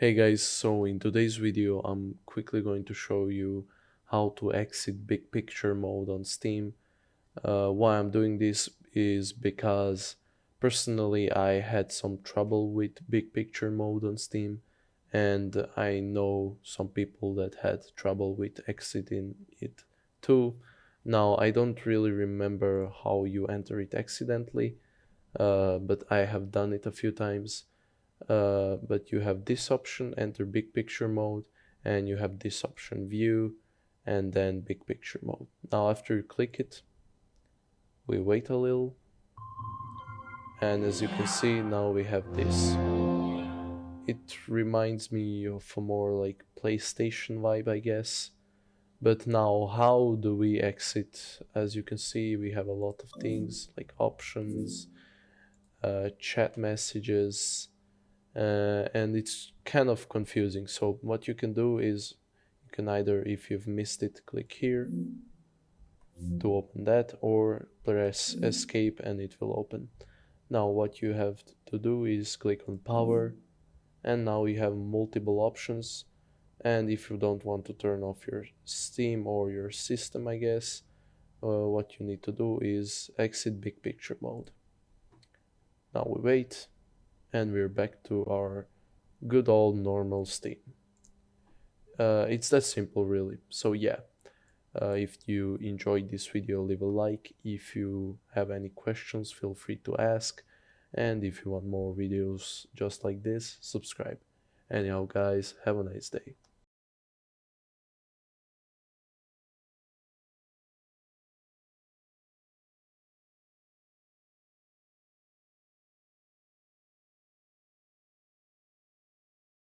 Hey guys, so in today's video I'm quickly going to show you how to exit big picture mode on Steam. Why I'm doing this is because personally I had some trouble with big picture mode on Steam, and I know some people that had trouble with exiting it too. Now I don't really remember how you enter it accidentally, but I have done it a few times. But you have this option, enter big picture mode, and you have this option, view, and then big picture mode. Now after you click it, we wait a little, and as you can see, now we have this. It reminds me of a more like PlayStation vibe, I guess. But now, how do we exit? As you can see, we have a lot of things like options, chat messages, and it's kind of confusing. So what you can do is you can either, if you've missed it, click here to open that, or press escape and it will open. Now what you have to do is click on power, and now you have multiple options. And if you don't want to turn off your Steam or your system, I guess, what you need to do is exit big picture mode. Now we wait, and we're back to our good old normal Steam. It's that simple, really. So yeah, if you enjoyed this video, leave a like. If you have any questions, feel free to ask. And if you want more videos just like this, subscribe. Anyhow guys, have a nice day.